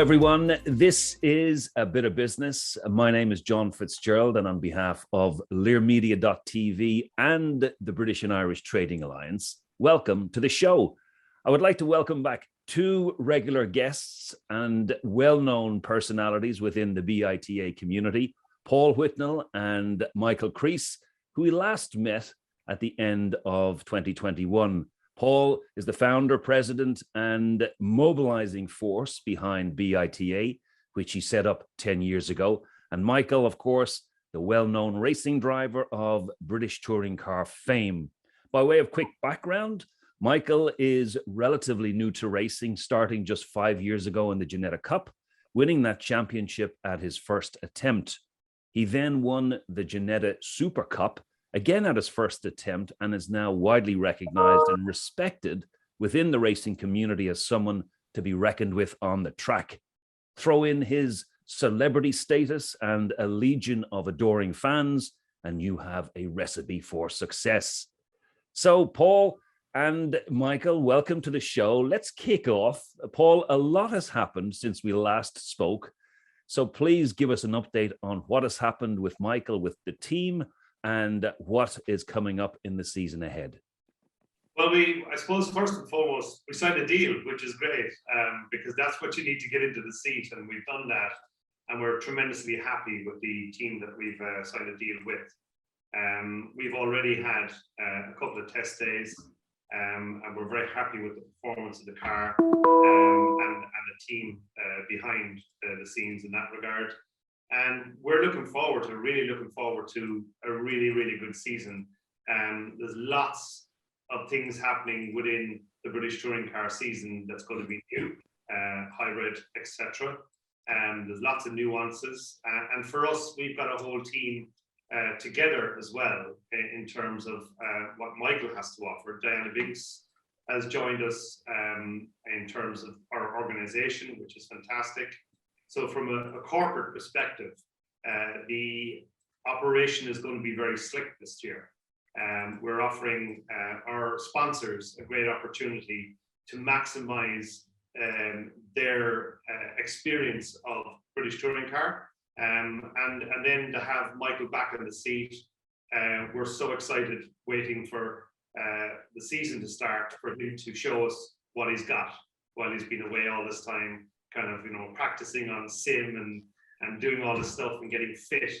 everyone. This is A Bit of Business. My name is John Fitzgerald, and on behalf of learmedia.tv and the British and Irish Trading Alliance, welcome to the show. I would like to welcome back two regular guests and well-known personalities within the BITA community, Paul Whitnell and Michael Crees, who we last met at the end of 2021. Paul is the founder, president, and mobilizing force behind BITA, which he set up 10 years ago. And Michael, of course, the well-known racing driver of British touring car fame. By way of quick background, Michael is relatively new to racing, starting just 5 years ago in the Ginetta Cup, winning that championship at his first attempt. He then won the Ginetta Super Cup, again at his first attempt, and is now widely recognized and respected within the racing community as someone to be reckoned with on the track. Throw in his celebrity status and a legion of adoring fans, and you have a recipe for success. So, Paul and Michael, welcome to the show. Let's kick off. Paul, a lot has happened since we last spoke, so please give us an update on what has happened with Michael, with the team, and what is coming up in the season ahead. Well, I suppose first and foremost, we signed a deal, which is great, because that's what you need to get into the seat, and we've done that, and we're tremendously happy with the team that we've signed a deal with. We've already had a couple of test days, and we're very happy with the performance of the car and the team behind the scenes in that regard. And we're really looking forward to a really, really good season. There's lots of things happening within the British touring car season that's going to be new, hybrid, etc. There's lots of nuances. And for us, we've got a whole team together as well in terms of what Michael has to offer. Diana Binks has joined us in terms of our organization, which is fantastic. So from a corporate perspective, the operation is going to be very slick this year. We're offering our sponsors a great opportunity to maximize their experience of British touring car, and then to have Michael back in the seat. We're so excited, waiting for the season to start, for him to show us what he's got while he's been away all this time, kind of, practicing on sim and doing all this stuff and getting fit.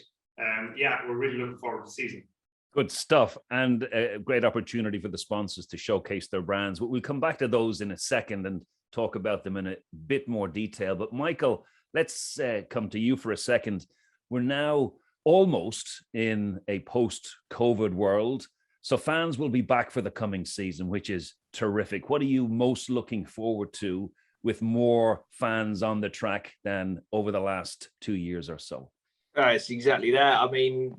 Yeah, we're really looking forward to the season. Good stuff, and a great opportunity for the sponsors to showcase their brands. We'll come back to those in a second and talk about them in a bit more detail. But Michael, let's come to you for a second. We're now almost in a post-COVID world, so fans will be back for the coming season, which is terrific. What are you most looking forward to with more fans on the track than over the last 2 years or so? It's exactly that. I mean,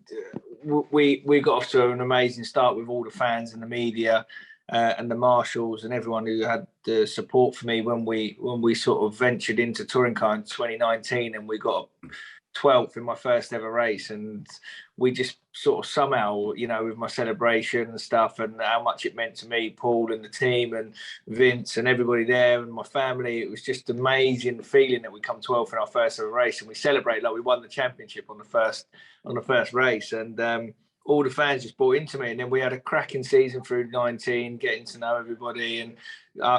we got off to an amazing start with all the fans and the media and the marshals and everyone who had the support for me when we sort of ventured into touring car in 2019, and we got 12th in my first ever race, and we just sort of somehow, with my celebration and stuff, and how much it meant to me, Paul and the team and Vince and everybody there and my family, it was just amazing feeling that we come 12th in our first ever race, and we celebrate like we won the championship on the first race, and all the fans just bought into me. And then we had a cracking season through 19, getting to know everybody, and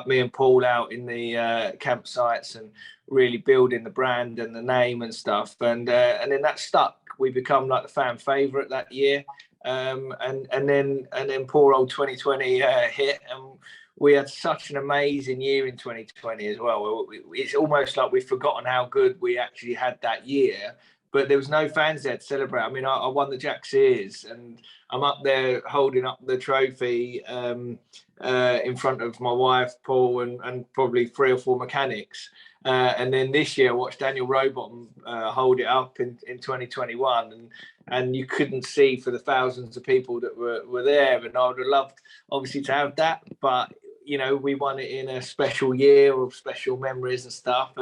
me and Paul out in the campsites and really building the brand and the name and stuff. And then that stuck. We become like the fan favourite that year. And then poor old 2020 hit, and we had such an amazing year in 2020 as well. It's almost like we've forgotten how good we actually had that year. But there was no fans there to celebrate. I mean, I won the Jack Sears, and I'm up there holding up the trophy in front of my wife, Paul, and probably 3 or 4 mechanics. And then this year, I watched Daniel Rowbottom hold it up in 2021, and you couldn't see for the thousands of people that were there. And I would have loved, obviously, to have that, but we won it in a special year of special memories and stuff.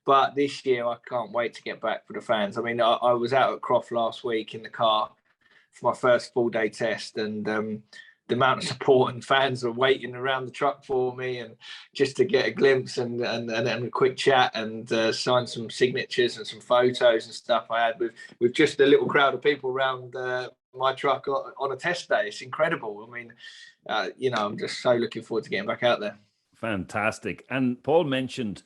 But this year, I can't wait to get back for the fans. I mean, I was out at Croft last week in the car for my first full day test, and the amount of support and fans were waiting around the truck for me, and just to get a glimpse and a quick chat and sign some signatures and some photos and stuff I had with just a little crowd of people around my truck on a test day. It's incredible. I mean, I'm just so looking forward to getting back out there. Fantastic. And Paul mentioned,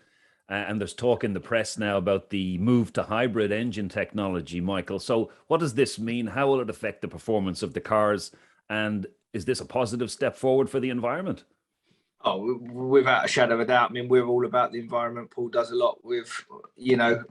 and there's talk in the press now about the move to hybrid engine technology, Michael. So what does this mean? How will it affect the performance of the cars? And is this a positive step forward for the environment? Oh, without a shadow of a doubt. I mean, we're all about the environment. Paul does a lot with,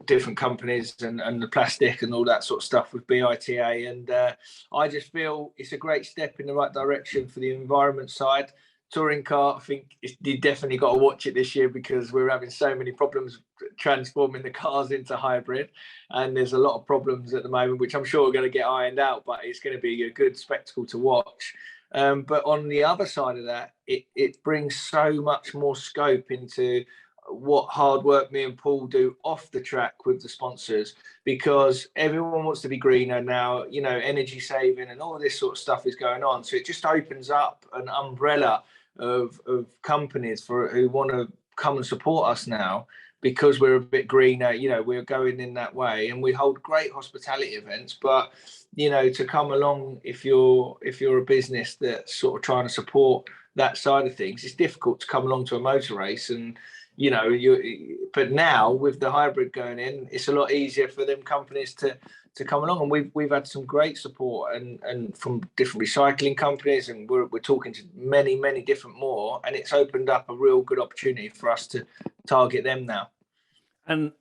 different companies and the plastic and all that sort of stuff with BITA. And I just feel it's a great step in the right direction for the environment side. Touring car, I think you definitely got to watch it this year, because we're having so many problems transforming the cars into hybrid, and there's a lot of problems at the moment, which I'm sure are going to get ironed out, but it's going to be a good spectacle to watch. But on the other side of that, it brings so much more scope into what hard work me and Paul do off the track with the sponsors, because everyone wants to be greener now, energy saving and all this sort of stuff is going on. So it just opens up an umbrella of companies who want to come and support us now, because we're a bit greener. We're going in that way, and we hold great hospitality events. But to come along, if you're a business that's sort of trying to support that side of things, it's difficult to come along to a motor race. And but now with the hybrid going in, it's a lot easier for them companies to come along. And we've had some great support and from different recycling companies, and we're talking to many different more, and it's opened up a real good opportunity for us to target them now. And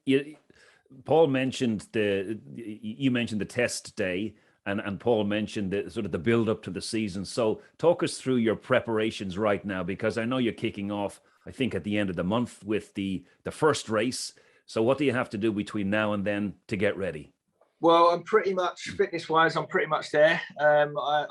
Paul mentioned you mentioned the test day, and Paul mentioned the sort of the build up to the season. So talk us through your preparations right now, because I know you're kicking off, I think, at the end of the month with the first race. So what do you have to do between now and then to get ready? Well, I'm pretty much, fitness-wise, I'm pretty much there. I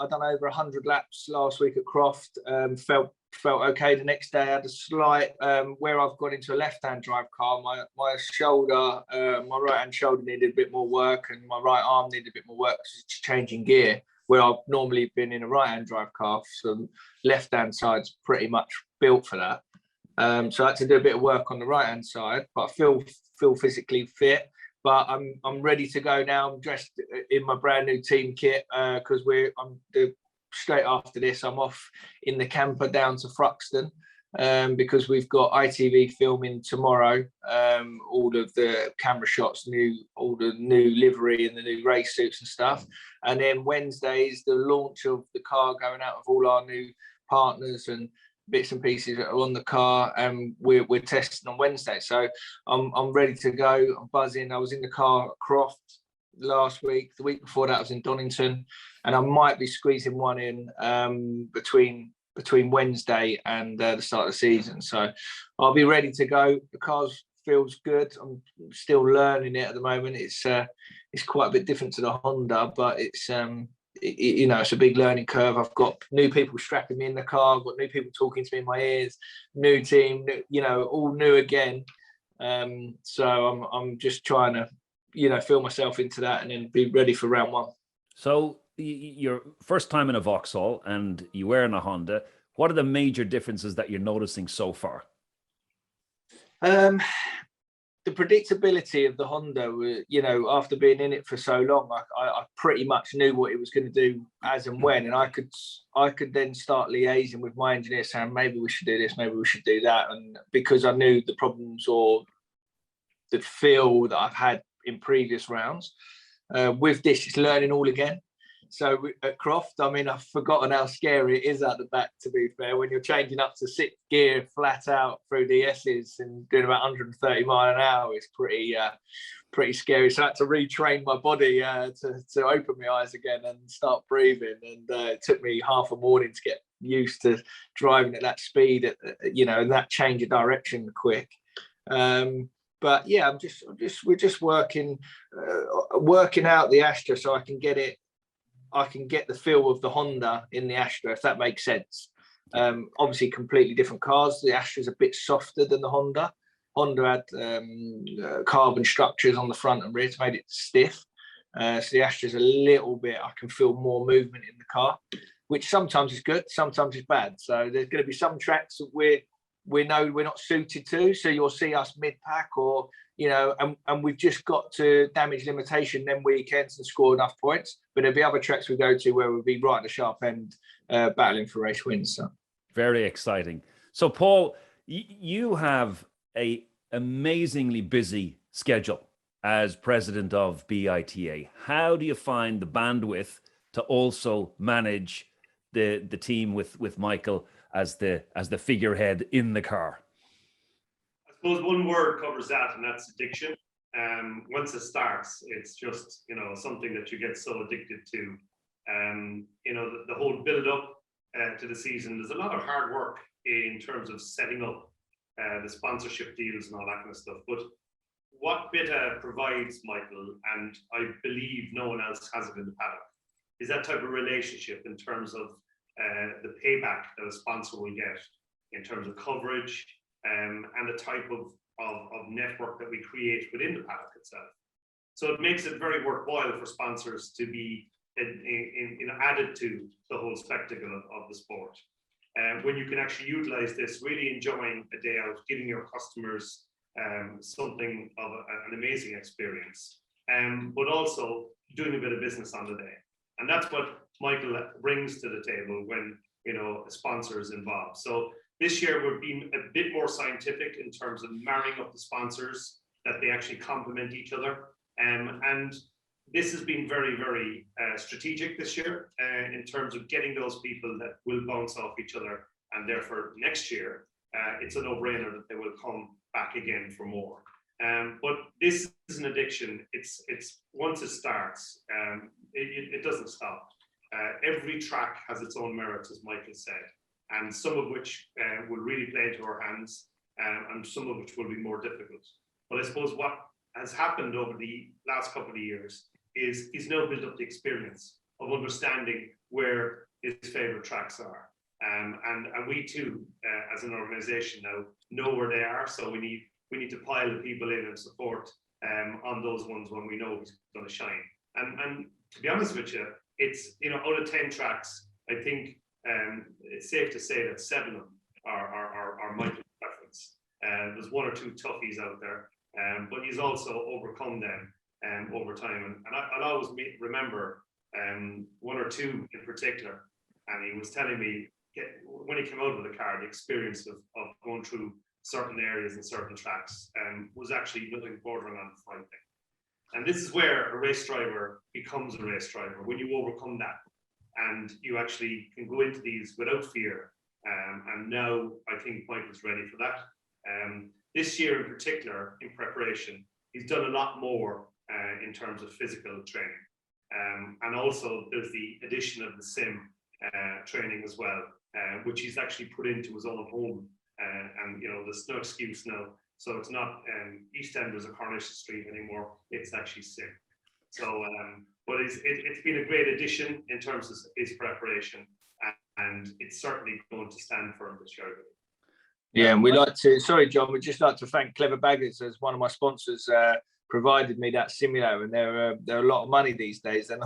done over 100 laps last week at Croft. Felt okay. The next day I had a slight, where I've gone into a left-hand drive car, my shoulder, my right-hand shoulder needed a bit more work, and my right arm needed a bit more work because it's changing gear, where I've normally been in a right-hand drive car. So left-hand side's pretty much built for that. So I had to do a bit of work on the right-hand side, but I feel physically fit. But I'm ready to go now. I'm dressed in my brand new team kit, because straight after this, I'm off in the camper down to Thruxton, because we've got ITV filming tomorrow. All of the camera shots, all the new livery and the new race suits and stuff. And then Wednesday is the launch of the car, going out of all our new partners and bits and pieces that are on the car, and we're testing on Wednesday. So I'm ready to go. I'm buzzing. I was in the car at Croft last week. The week before that I was in Donington, and I might be squeezing one in between Wednesday and the start of the season. So I'll be ready to go. The car feels good. I'm still learning it at the moment. It's quite a bit different to the Honda, but it's it's a big learning curve. I've got new people strapping me in the car. I've got new people talking to me in my ears. New team, all new again. So I'm just trying to, feel myself into that and then be ready for round one. So your first time in a Vauxhall, and you were in a Honda. What are the major differences that you're noticing so far? The predictability of the Honda, after being in it for so long, I pretty much knew what it was going to do as and when, and I could then start liaising with my engineer saying, maybe we should do this, maybe we should do that. And because I knew the problems or the feel that I've had in previous rounds, with this, it's learning all again. So at Croft, I've forgotten how scary it is at the back, to be fair, when you're changing up to sixth gear flat out through the S's and doing about 130 mile an hour. It's pretty scary. So I had to retrain my body to open my eyes again and start breathing. And it took me half a morning to get used to driving at that speed, and that change of direction quick. But yeah, we're just working out the Astra so I can get the feel of the Honda in the Astra, if that makes sense. Obviously, completely different cars. The Astra is a bit softer than the Honda. Honda had carbon structures on the front and rear to make it stiff. So the Astra is a little bit, I can feel more movement in the car. which sometimes is good, sometimes is bad. So there's going to be some tracks that we know we're not suited to. So you'll see us mid-pack, or and we've just got to damage limitation them weekends and score enough points. But there'll be other tracks we go to where we'll be right at the sharp end, battling for race wins. So very exciting. So Paul, you have a amazingly busy schedule as president of BITA. How do you find the bandwidth to also manage the team with Michael as the figurehead in the car? I suppose one word covers that, and that's addiction. Once it starts, it's just something that you get so addicted to. The whole build up to the season. There's a lot of hard work in terms of setting up the sponsorship deals and all that kind of stuff. But what BITA provides, Michael, and I believe no one else has it in the paddock, is that type of relationship in terms of the payback that a sponsor will get in terms of coverage and the type of network that we create within the paddock itself. So it makes it very worthwhile for sponsors to be added to the whole spectacle of the sport. When you can actually utilize this, really enjoying a day out, giving your customers something of an amazing experience, but also doing a bit of business on the day. And that's what Michael brings to the table when a sponsor is involved. So this year we're being a bit more scientific in terms of marrying up the sponsors, that they actually complement each other. And this has been very, very strategic this year in terms of getting those people that will bounce off each other, and therefore next year it's a no-brainer that they will come back again for more. But this is an addiction. It's once it starts, it doesn't stop. Every track has its own merits, as Michael said, and some of which will really play into our hands, and some of which will be more difficult. But I suppose what has happened over the last couple of years is he's now built up the experience of understanding where his favorite tracks are. And we too, as an organization now, know where they are. So we need to pile the people in and support on those ones when we know he's going to shine. And to be honest with you, it's, out of 10 tracks, I think it's safe to say that 7 of them are Michael's preference. There's 1 or 2 toughies out there, but he's also overcome them over time. And I'll always remember 1 or 2 in particular. And he was telling me, when he came out of the car, the experience of going through certain areas and certain tracks was actually nothing bordering on frightening. And this is where a race driver becomes a race driver, when you overcome that and you actually can go into these without fear. And now I think Michael's ready for that. This year in particular, in preparation, he's done a lot more in terms of physical training. And also there's the addition of the sim training as well, which he's actually put into his own home. And there's no excuse now. So it's not EastEnders or Coronation Street anymore. It's actually sim. So, but it's been a great addition in terms of his preparation, and it's certainly going to stand firm this year. Yeah, and sorry, John, we'd just like to thank Clever Baggers as one of my sponsors. Provided me that simulator, and they're a lot of money these days. They're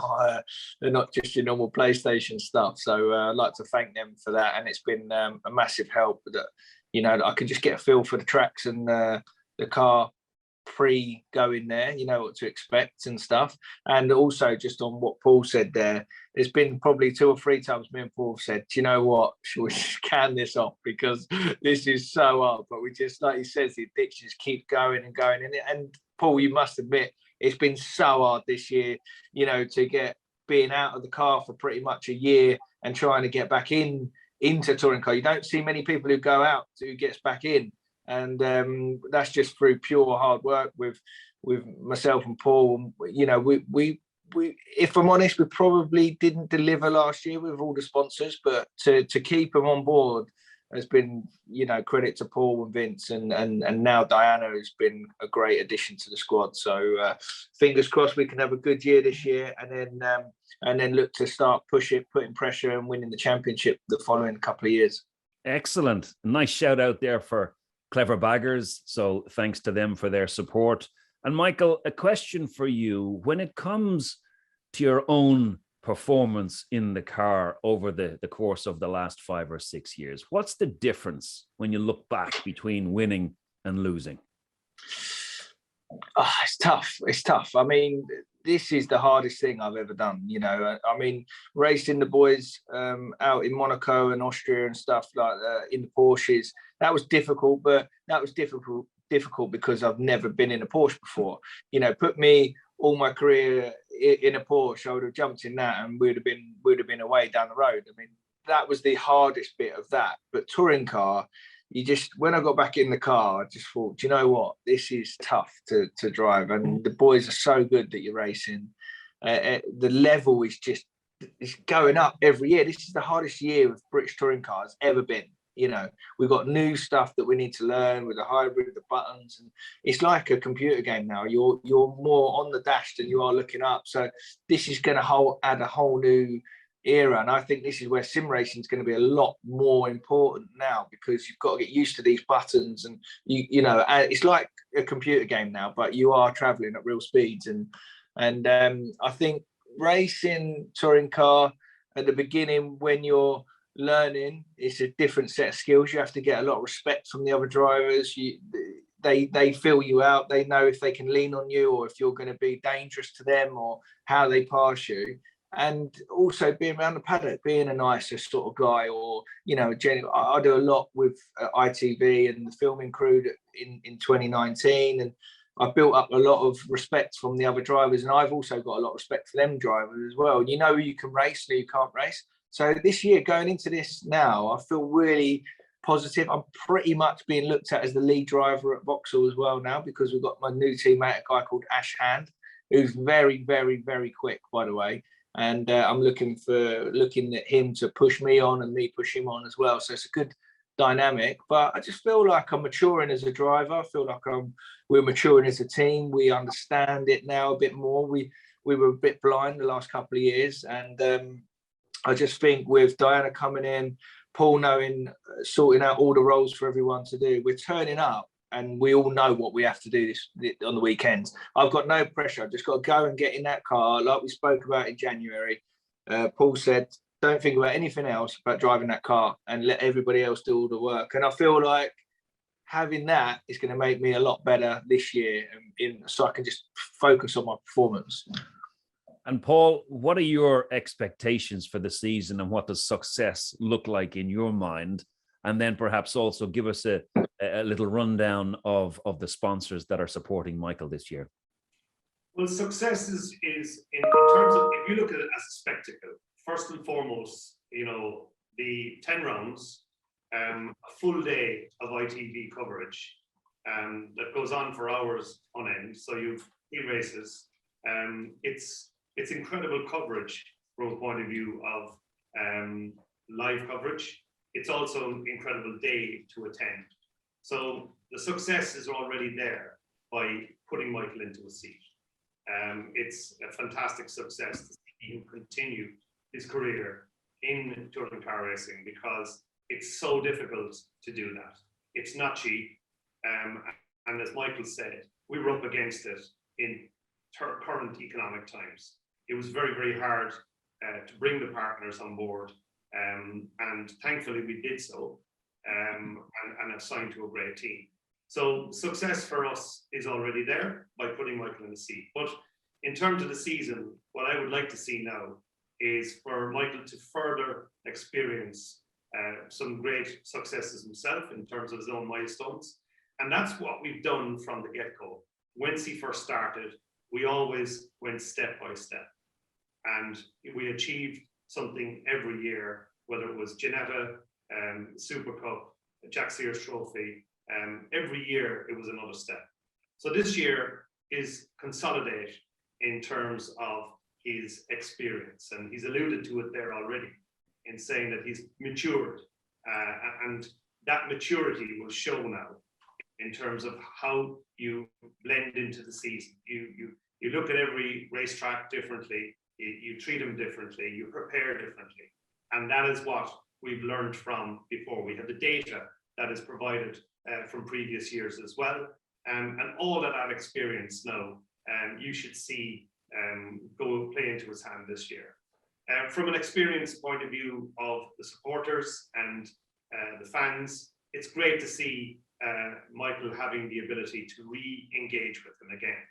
not just your normal PlayStation stuff. So I'd like to thank them for that, and it's been a massive help. That I can just get a feel for the tracks and the car pre-going there. You know what to expect and stuff. And also just on what Paul said there, there's been probably 2 or 3 times me and Paul said, do you know what? Should we can this off, because this is so hard. But we just, like he says, the addictions keep going and going. And Paul, you must admit, it's been so hard this year, to get being out of the car for pretty much a year and trying to get back into touring car. You don't see many people who go out who gets back in. And that's just through pure hard work with myself and Paul. We if I'm honest, we probably didn't deliver last year with all the sponsors, but to keep them on board has been, credit to Paul and Vince, and now Diana has been a great addition to the squad. So fingers crossed we can have a good year this year, and then look to start putting pressure and winning the championship the following couple of years. Excellent. Nice shout out there for Clever Baggers. So thanks to them for their support. And Michael, a question for you. When it comes to your own performance in the car over the course of the last 5 or 6 years. What's the difference when you look back between winning and losing? Oh, it's tough. It's tough. I mean, this is the hardest thing I've ever done. You know, I mean, racing the boys out in Monaco and Austria and stuff like in the Porsches, that was difficult, but that was difficult because I've never been in a Porsche before. You know, put me all my career in a Porsche, I would have jumped in that and we'd have been away down the road. I mean, that was the hardest bit of that. But touring car, when I got back in the car, I just thought, do you know what? This is tough to drive, and the boys are so good that you're racing. The level is it's going up every year. This is the hardest year of British touring cars ever been. You know, we've got new stuff that we need to learn with the hybrid, the buttons, and it's like a computer game now. You're more on the dash than you are looking up. So this is going to add a whole new era, and I think this is where sim racing is going to be a lot more important now, because you've got to get used to these buttons, and you know it's like a computer game now, but you are traveling at real speeds, and I think racing touring car at the beginning, when you're learning, it's a different set of skills. You have to get a lot of respect from the other drivers. They feel you out. They know if they can lean on you or if you're going to be dangerous to them or how they pass you. And also being around the paddock, being a nicer sort of guy, or, you know, I do a lot with ITV and the filming crew in 2019, and I've built up a lot of respect from the other drivers, and I've also got a lot of respect for them drivers as well. You know who you can race and who you can't race. So this year, going into this now, I feel really positive. I'm pretty much being looked at as the lead driver at Vauxhall as well now, because we've got my new teammate, a guy called Ash Hand, who's very, very, very quick, by the way. And I'm looking at him to push me on and me push him on as well. So it's a good dynamic. But I just feel like I'm maturing as a driver. I feel like we're maturing as a team. We understand it now a bit more. We were a bit blind the last couple of years, and I just think with Diana coming in, Paul sorting out all the roles for everyone to do, we're turning up and we all know what we have to do this on the weekends. I've got no pressure. I've just got to go and get in that car like we spoke about in January. Paul said, don't think about anything else but driving that car and let everybody else do all the work. And I feel like having that is going to make me a lot better this year, so I can just focus on my performance. And Paul, what are your expectations for the season, and what does success look like in your mind? And then perhaps also give us a little rundown of the sponsors that are supporting Michael this year. Well, success is in terms of, if you look at it as a spectacle, first and foremost, you know, the 10 rounds, a full day of ITV coverage that goes on for hours on end. So you've 3 races. It's incredible coverage from a point of view of live coverage. It's also an incredible day to attend. So the success is already there by putting Michael into a seat. It's a fantastic success to see him continue his career in touring car racing, because it's so difficult to do that. It's not cheap. And as Michael said, we were up against it in current economic times. It was very, very hard to bring the partners on board. And thankfully we did so, and assigned to a great team. So success for us is already there by putting Michael in the seat. But in terms of the season, what I would like to see now is for Michael to further experience some great successes himself in terms of his own milestones. And that's what we've done from the get-go. Once he first started, we always went step by step. And we achieved something every year, whether it was Ginetta, Super Cup, Jack Sears Trophy. Every year it was another step. So this year is consolidate in terms of his experience. And he's alluded to it there already in saying that he's matured. And that maturity will show now in terms of how you blend into the season. You look at every racetrack differently, you treat them differently, you prepare differently. And that is what we've learned from before. We have the data that is provided from previous years as well. And all of that experience now, you should see go play into his hand this year. From an experience point of view of the supporters and the fans, it's great to see Michael having the ability to re-engage with them again.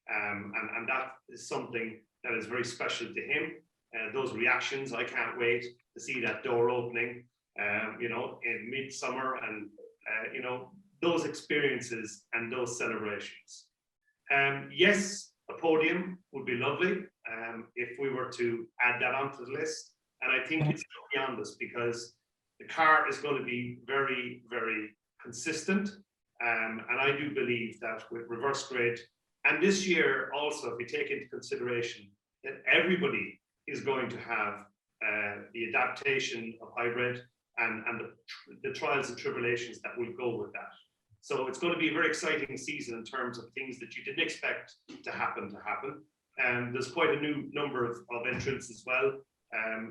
And that is something that is very special to him. Those reactions, I can't wait to see that door opening, in midsummer, and, those experiences and those celebrations. Yes, a podium would be lovely if we were to add that onto the list. And I think it's beyond us, because the car is going to be very, very consistent. And I do believe that with reverse grid, and this year also, if we take into consideration that everybody is going to have the adaptation of hybrid and the trials and tribulations that will go with that. So it's going to be a very exciting season in terms of things that you didn't expect to happen. There's quite a new number of entrants as well.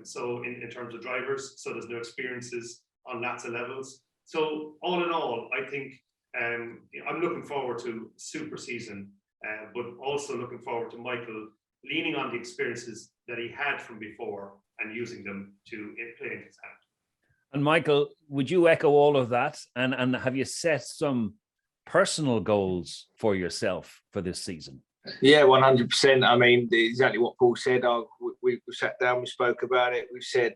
So in terms of drivers, so there's no experiences on lots of levels. So all in all, I think I'm looking forward to super season, but also looking forward to Michael leaning on the experiences that he had from before and using them to play in his hand. And Michael, would you echo all of that? And have you set some personal goals for yourself for this season? Yeah, 100%. I mean, exactly what Paul said. We sat down, we spoke about it. We've said,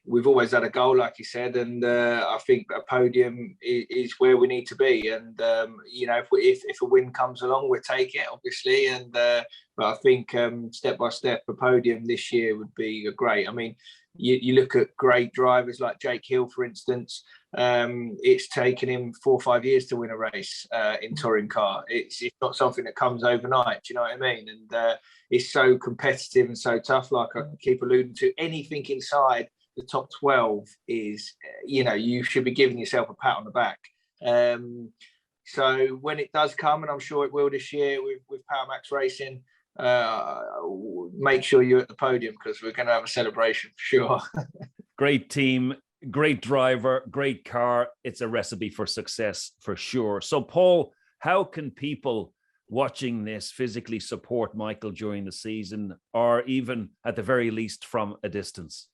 we've always had a goal, like he said, and I think a podium is where we need to be. And if a win comes along, we'll take it, obviously. And but I think step by step, a podium this year would be great. I mean, you look at great drivers like Jake Hill, for instance. It's taken him 4 or 5 years to win a race in touring car. It's not something that comes overnight. Do you know what I mean? And it's so competitive and so tough. Like I keep alluding to, anything inside the top 12 is, you should be giving yourself a pat on the back. So when it does come, and I'm sure it will this year with Power Max Racing, make sure you're at the podium, because we're going to have a celebration for sure. Great team, great driver, great car. It's a recipe for success for sure. So Paul, how can people watching this physically support Michael during the season, or even at the very least from a distance?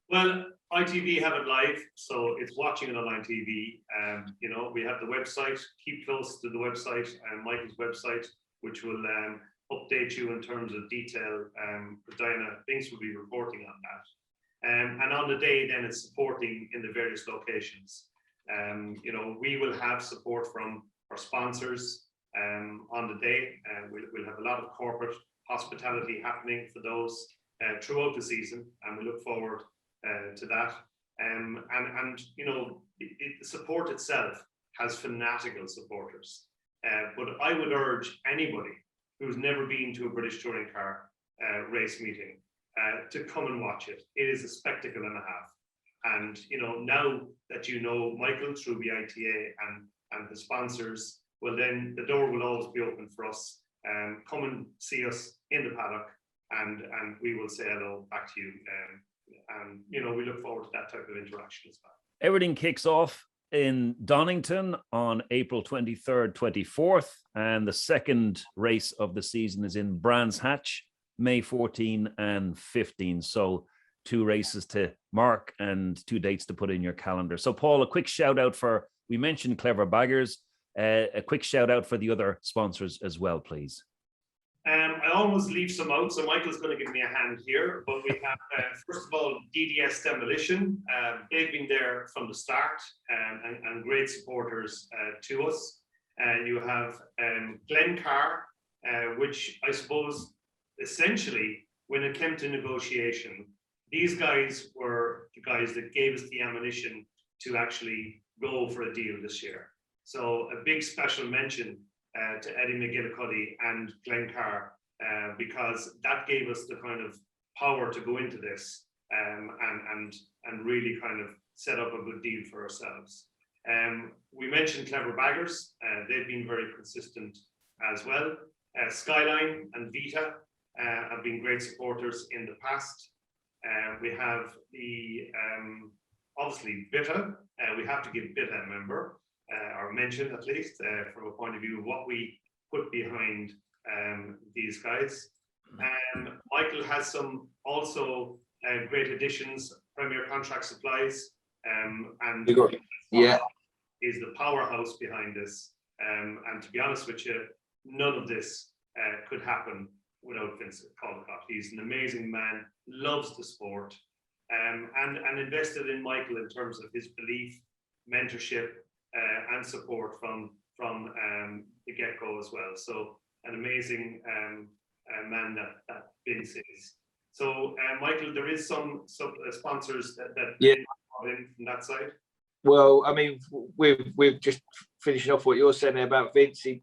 Well, ITV have it live, so it's watching it on ITV. We have the website. Keep close to the website and Michael's website, which will update you in terms of detail. Diana Binks will be reporting on that. And on the day, then it's supporting in the various locations. We will have support from our sponsors on the day. We'll have a lot of corporate hospitality happening for those throughout the season, and we look forward to that. The support itself has fanatical supporters. But I would urge anybody who's never been to a British touring car race meeting to come and watch it. It is a spectacle and a half. And now that you know Michael through BITA and the sponsors, well, then the door will always be open for us. Come and see us in the paddock, and we will say hello back to you. And we look forward to that type of interaction as well. Everything kicks off in Donington on April 23rd, 24th, and the second race of the season is in Brands Hatch, May 14 and 15. So 2 races to mark and 2 dates to put in your calendar. So Paul, a quick shout out we mentioned Clever Baggers, a quick shout out for the other sponsors as well, please. I always leave some out, so Michael's going to give me a hand here. But we have, first of all, DDS Demolition. They've been there from the start and great supporters to us. You have Glencar, which I suppose essentially, when it came to negotiation, these guys were the guys that gave us the ammunition to actually go for a deal this year. So a big special mention to Eddie McGillicuddy and Glencar, because that gave us the kind of power to go into this and really kind of set up a good deal for ourselves. We mentioned Clever Baggers. They've been very consistent as well. Skyline and BITA have been great supporters in the past. We have the obviously BITA. We have to give BITA a member, or mention at least, from a point of view of what we put behind these guys. Michael has some also great additions, Premier Contract Supplies, and is the powerhouse behind this. And to be honest with you, none of this could happen without Vincent Caldecott. He's an amazing man, loves the sport, and invested in Michael in terms of his belief, mentorship, and support from the get-go as well. So an amazing man that Vince is. So Michael, there is some sponsors that in from that side. Well, I mean, we've just finishing off what you're saying about Vince. He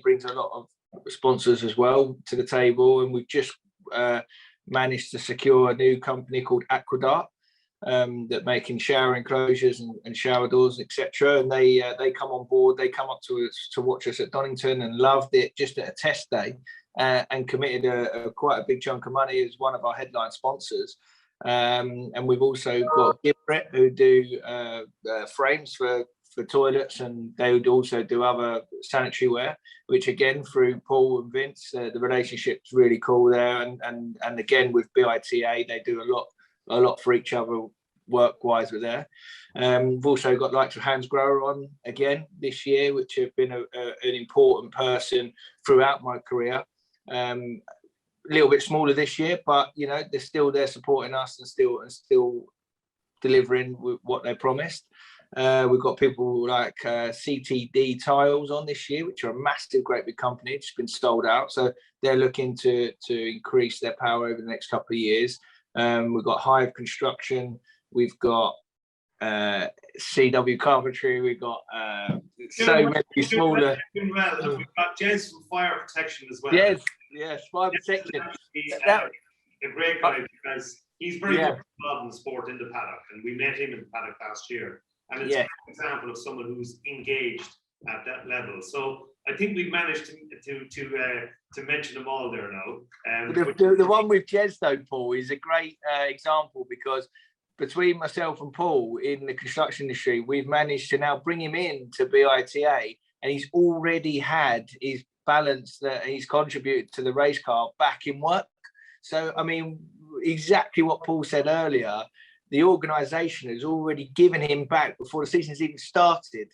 brings a lot of sponsors as well to the table, and we've just managed to secure a new company called Aqueduct that making shower enclosures and shower doors, etc. And they come on board. They come up to us to watch us at Donington and loved it just at a test day, and committed quite a big chunk of money as one of our headline sponsors. And we've also got Gibret, who do frames for toilets, and they would also do other sanitary ware, which again, through Paul and Vince, the relationship's really cool there. And again, with BITA, they do a lot for each other work-wise with there. We've also got likes of Hans Grower on again this year, which have been an important person throughout my career. A little bit smaller this year, but they're still there supporting us and still delivering with what they promised. We've got people like CTD Tiles on this year, which are a massive, great big company. It's been sold out, so they're looking to increase their power over the next couple of years. We've got Hive Construction. We've got CW Carpentry. We've got so many smaller. We've got Jez from Fire Protection as well. Yes, Fire Protection. A great guy, because he's very much involved in the sport in the paddock, and we met him in the paddock last year. And it's an example of someone who's engaged at that level. So I think we've managed to mention them all there now. The one with Jez, though, Paul, is a great example, because between myself and Paul in the construction industry, we've managed to now bring him in to BITA, and he's already had his balance that he's contributed to the race car back in work. So, I mean, exactly what Paul said earlier, the organisation has already given him back before the season's even started,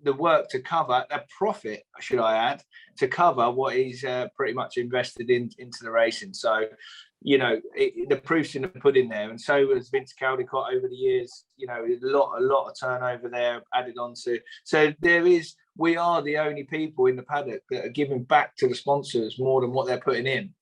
the work to cover, a profit, should I add, to cover what he's pretty much invested into the racing. So, the proof's in the pudding there. And so has Vince Caldecott over the years, a lot of turnover there added on to. So we are the only people in the paddock that are giving back to the sponsors more than what they're putting in.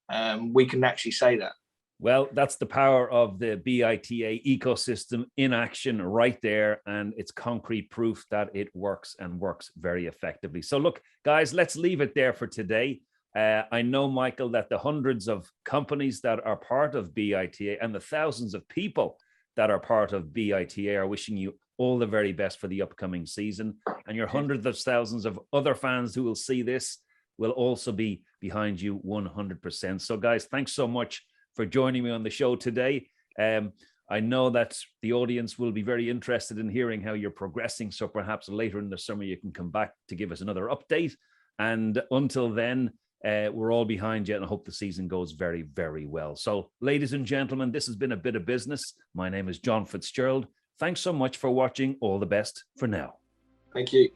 We can actually say that. Well, that's the power of the BITA ecosystem in action right there. And it's concrete proof that it works, and works very effectively. So look, guys, let's leave it there for today. I know, Michael, that the hundreds of companies that are part of BITA and the thousands of people that are part of BITA are wishing you all the very best for the upcoming season. And your hundreds of thousands of other fans who will see this will also be behind you 100%. So guys, thanks so much for joining me on the show today. I know that the audience will be very interested in hearing how you're progressing. So perhaps later in the summer, you can come back to give us another update. And until then, we're all behind you, and I hope the season goes very, very well. So ladies and gentlemen, this has been A Bit of Business. My name is John Fitzgerald. Thanks so much for watching. All the best for now. Thank you.